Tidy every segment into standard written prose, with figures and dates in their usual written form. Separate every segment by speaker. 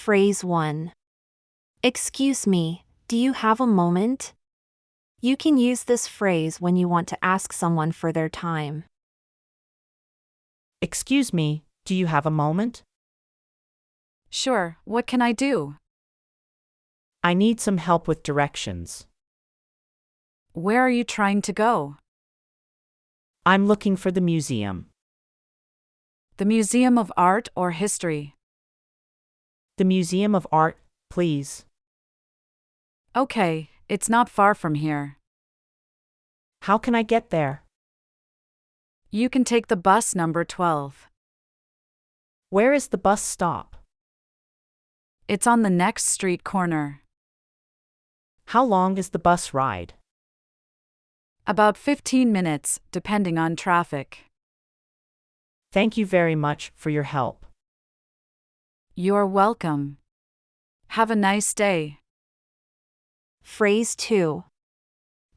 Speaker 1: Phrase 1. Excuse me, do you have a moment? You can use this phrase when you want to ask someone for their time.
Speaker 2: Excuse me, do you have a moment?
Speaker 3: Sure, what can I do?
Speaker 2: I need some help with directions.
Speaker 3: Where are you trying to go?
Speaker 2: I'm looking for the museum.
Speaker 3: The Museum of Art or History?
Speaker 2: The Museum of Art, please.
Speaker 3: Okay, it's not far from here.
Speaker 2: How can I get there?
Speaker 3: You can take the bus number 12.
Speaker 2: Where is the bus stop?
Speaker 3: It's on the next street corner.
Speaker 2: How long is the bus ride?
Speaker 3: About 15 minutes, depending on traffic.
Speaker 2: Thank you very much for your help.
Speaker 3: You're welcome. Have a nice day.
Speaker 1: Phrase 2.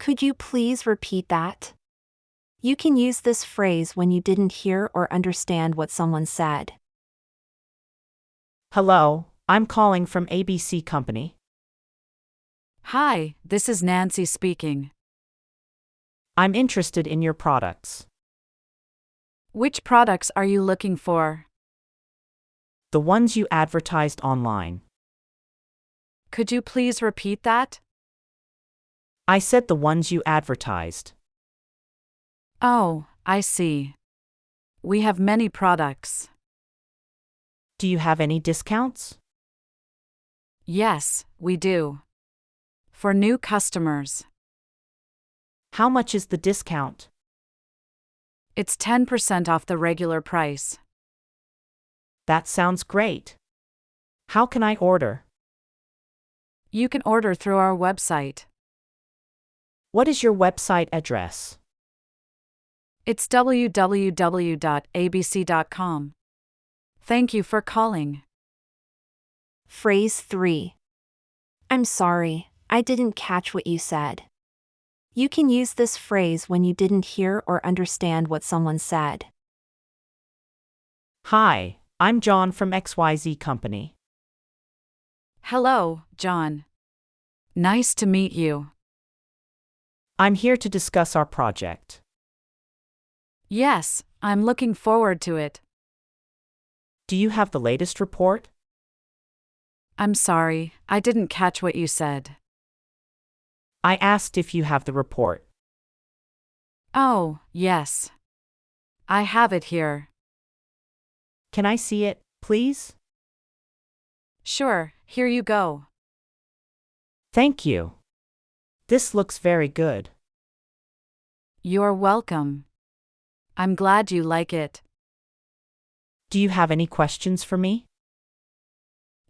Speaker 1: Could you please repeat that? You can use this phrase when you didn't hear or understand what someone said.
Speaker 2: Hello, I'm calling from ABC Company.
Speaker 3: Hi, this is Nancy speaking.
Speaker 2: I'm interested in your products.
Speaker 3: Which products are you looking for?
Speaker 2: The ones you advertised online.
Speaker 3: Could you please repeat that?
Speaker 2: I said the ones you advertised.
Speaker 3: Oh, I see. We have many products.
Speaker 2: Do you have any discounts?
Speaker 3: Yes, we do. For new customers.
Speaker 2: How much is the discount?
Speaker 3: It's 10% off the regular price.
Speaker 2: That sounds great. How can I order?
Speaker 3: You can order through our website.
Speaker 2: What is your website address?
Speaker 3: It's www.abc.com. Thank you for calling.
Speaker 1: Phrase 3. I'm sorry, I didn't catch what you said. You can use this phrase when you didn't hear or understand what someone said.
Speaker 2: Hi, I'm John from XYZ Company.
Speaker 3: Hello, John. Nice to meet you.
Speaker 2: I'm here to discuss our project.
Speaker 3: Yes, I'm looking forward to it.
Speaker 2: Do you have the latest report?
Speaker 3: I'm sorry, I didn't catch what you said.
Speaker 2: I asked if you have the report.
Speaker 3: Oh, yes. I have it here.
Speaker 2: Can I see it, please?
Speaker 3: Sure, here you go.
Speaker 2: Thank you. This looks very good.
Speaker 3: You're welcome. I'm glad you like it.
Speaker 2: Do you have any questions for me?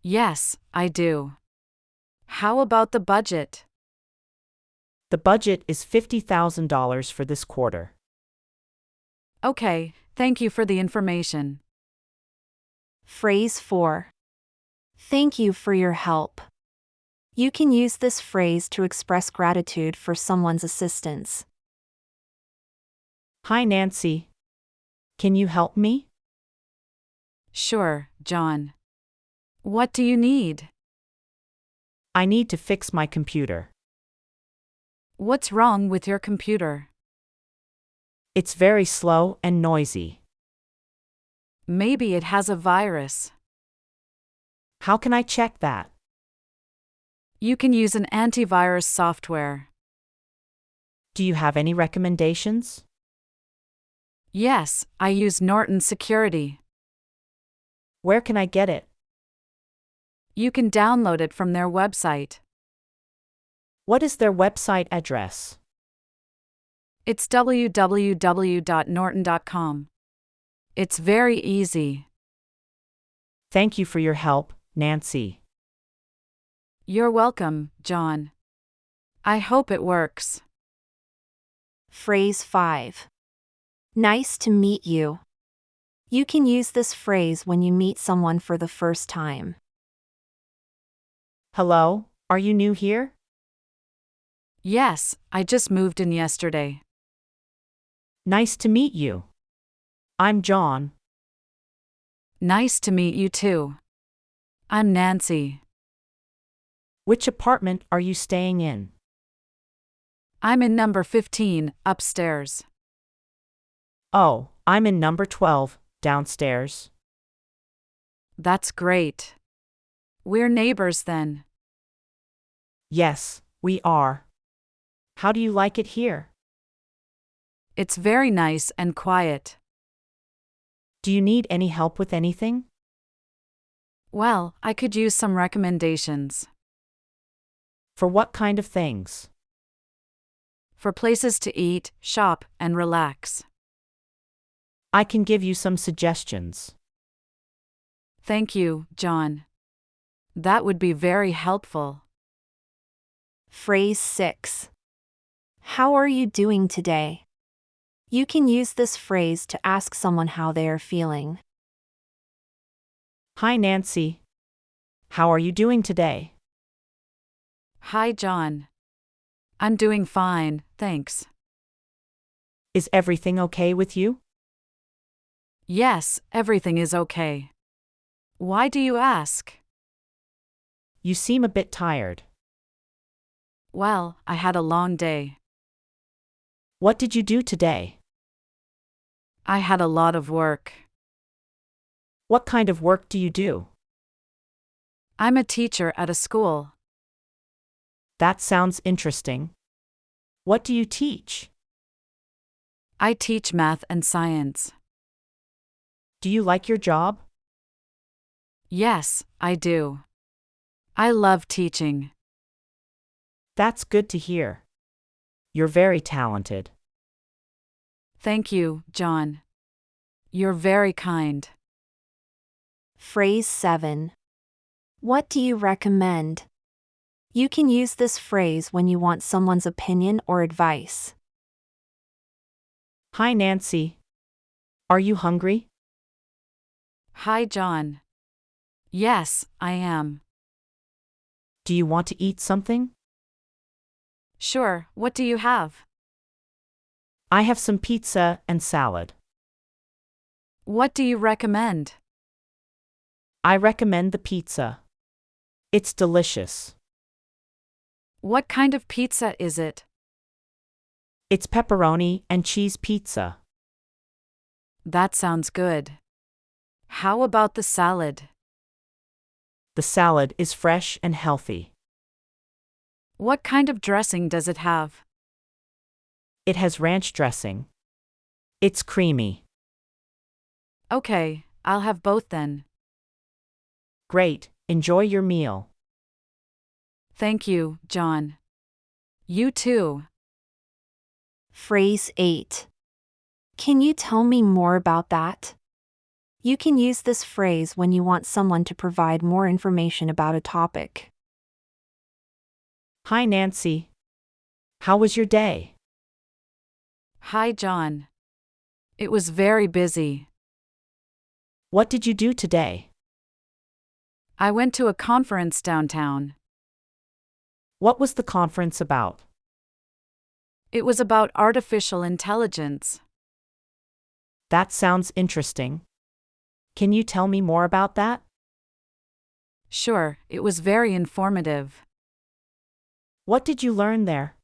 Speaker 3: Yes, I do. How about the budget?
Speaker 2: The budget is $50,000 for this quarter.
Speaker 3: Okay, thank you for the information.
Speaker 1: Phrase 4. Thank you for your help. You can use this phrase to express gratitude for someone's assistance.
Speaker 2: Hi, Nancy. Can you help me?
Speaker 3: Sure, John. What do you need?
Speaker 2: I need to fix my computer.
Speaker 3: What's wrong with your computer?
Speaker 2: It's very slow and noisy.
Speaker 3: Maybe it has a virus.
Speaker 2: How can I check that?
Speaker 3: You can use an antivirus software.
Speaker 2: Do you have any recommendations?
Speaker 3: Yes, I use Norton Security.
Speaker 2: Where can I get it?
Speaker 3: You can download it from their website.
Speaker 2: What is their website address?
Speaker 3: It's www.norton.com. It's very easy.
Speaker 2: Thank you for your help, Nancy.
Speaker 3: You're welcome, John. I hope it works.
Speaker 1: Phrase 5. Nice to meet you. You can use this phrase when you meet someone for the first time.
Speaker 2: Hello, are you new here?
Speaker 3: Yes, I just moved in yesterday.
Speaker 2: Nice to meet you. I'm John.
Speaker 3: Nice to meet you too. I'm Nancy.
Speaker 2: Which apartment are you staying in?
Speaker 3: I'm in number 15, upstairs.
Speaker 2: Oh, I'm in number 12, downstairs.
Speaker 3: That's great. We're neighbors then.
Speaker 2: Yes, we are. How do you like it here?
Speaker 3: It's very nice and quiet.
Speaker 2: Do you need any help with anything?
Speaker 3: Well, I could use some recommendations.
Speaker 2: For what kind of things?
Speaker 3: For places to eat, shop, and relax.
Speaker 2: I can give you some suggestions.
Speaker 3: Thank you, John. That would be very helpful.
Speaker 1: Phrase 6. How are you doing today? You can use this phrase to ask someone how they are feeling.
Speaker 2: Hi, Nancy. How are you doing today?
Speaker 3: Hi, John. I'm doing fine, thanks.
Speaker 2: Is everything okay with you?
Speaker 3: Yes, everything is okay. Why do you ask?
Speaker 2: You seem a bit tired.
Speaker 3: Well, I had a long day.
Speaker 2: What did you do today?
Speaker 3: I had a lot of work.
Speaker 2: What kind of work do you do?
Speaker 3: I'm a teacher at a school.
Speaker 2: That sounds interesting. What do you teach?
Speaker 3: I teach math and science.
Speaker 2: Do you like your job?
Speaker 3: Yes, I do. I love teaching.
Speaker 2: That's good to hear. You're very talented.
Speaker 3: Thank you, John. You're very kind.
Speaker 1: Phrase 7. What do you recommend? You can use this phrase when you want someone's opinion or advice.
Speaker 2: Hi, Nancy. Are you hungry?
Speaker 3: Hi, John. Yes, I am.
Speaker 2: Do you want to eat something?
Speaker 3: Sure, what do you have?
Speaker 2: I have some pizza and salad.
Speaker 3: What do you recommend?
Speaker 2: I recommend the pizza. It's delicious.
Speaker 3: What kind of pizza is it?
Speaker 2: It's pepperoni and cheese pizza.
Speaker 3: That sounds good. How about the salad?
Speaker 2: The salad is fresh and healthy.
Speaker 3: What kind of dressing does it have?
Speaker 2: It has ranch dressing. It's creamy.
Speaker 3: Okay, I'll have both then.
Speaker 2: Great, enjoy your meal.
Speaker 3: Thank you, John. You too.
Speaker 1: Phrase 8. Can you tell me more about that? You can use this phrase when you want someone to provide more information about a topic.
Speaker 2: Hi, Nancy. How was your day?
Speaker 3: Hi, John. It was very busy.
Speaker 2: What did you do today?
Speaker 3: I went to a conference downtown.
Speaker 2: What was the conference about?
Speaker 3: It was about artificial intelligence.
Speaker 2: That sounds interesting. Can you tell me more about that?
Speaker 3: Sure, it was very informative.
Speaker 2: What did you learn there?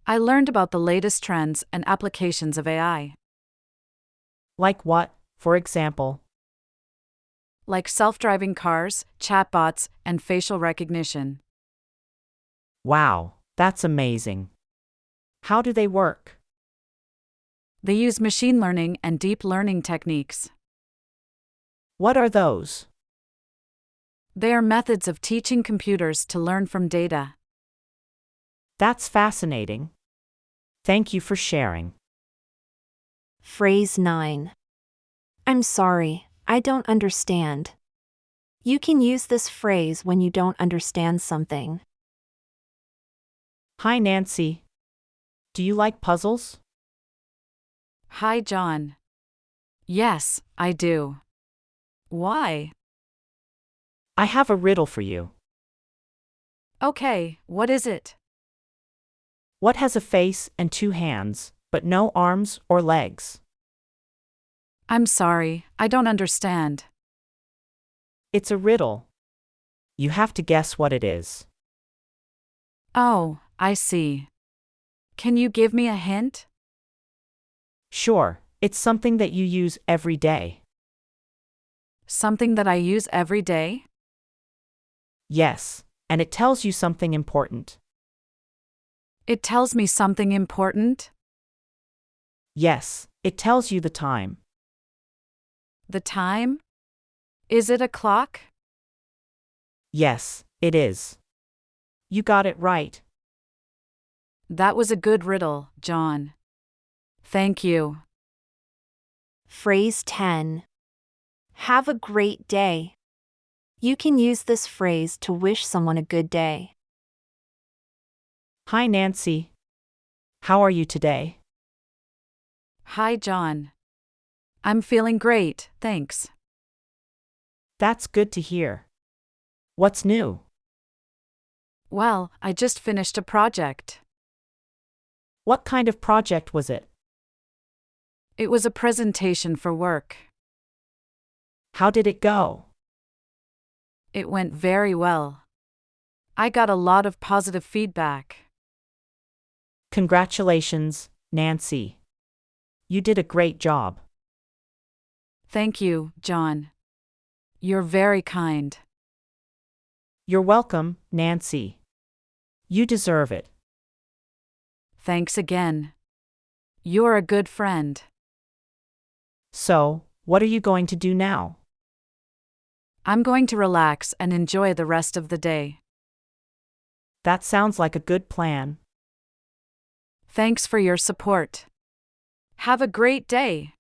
Speaker 3: I learned about the latest trends and applications of AI,
Speaker 2: Like what, for example?
Speaker 3: like self-driving cars, chatbots, and facial recognition.
Speaker 2: Wow, that's amazing. How do they work?
Speaker 3: They use machine learning and deep learning techniques.
Speaker 2: What are those?
Speaker 3: They are methods of teaching computers to learn from data.
Speaker 2: That's fascinating. Thank you for sharing.
Speaker 1: Phrase 9. I'm sorry, I don't understand. You can use this phrase when you don't understand something.
Speaker 2: Hi, Nancy. Do you like puzzles?
Speaker 3: Hi, John. Yes, I do. Why?
Speaker 2: I have a riddle for you.
Speaker 3: Okay, what is it?
Speaker 2: What has a face and two hands, but no arms or legs?
Speaker 3: I'm sorry, I don't understand.
Speaker 2: It's a riddle. You have to guess what it is.
Speaker 3: Oh, I see. Can you give me a hint?
Speaker 2: Sure, it's something that you use every day.
Speaker 3: Something that I use every day?
Speaker 2: Yes, and it tells you something important.
Speaker 3: It tells me something important?
Speaker 2: Yes, it tells you the time.
Speaker 3: The time? Is it a clock?
Speaker 2: Yes, it is. You got it right.
Speaker 3: That was a good riddle, John. Thank you.
Speaker 1: Phrase 10. Have a great day. You can use this phrase to wish someone a good day.
Speaker 2: Hi, Nancy. How are you today?
Speaker 3: Hi, John. I'm feeling great, thanks.
Speaker 2: That's good to hear. What's new?
Speaker 3: Well, I just finished a project.
Speaker 2: What kind of project was it?
Speaker 3: It was a presentation for work.
Speaker 2: How did it go?
Speaker 3: It went very well. I got a lot of positive feedback.
Speaker 2: Congratulations, Nancy. You did a great job.
Speaker 3: Thank you, John. You're very kind.
Speaker 2: You're welcome, Nancy. You deserve it.
Speaker 3: Thanks again. You're a good friend.
Speaker 2: So, what are you going to do now?
Speaker 3: I'm going to relax and enjoy the rest of the day.
Speaker 2: That sounds like a good plan.
Speaker 3: Thanks for your support. Have a great day.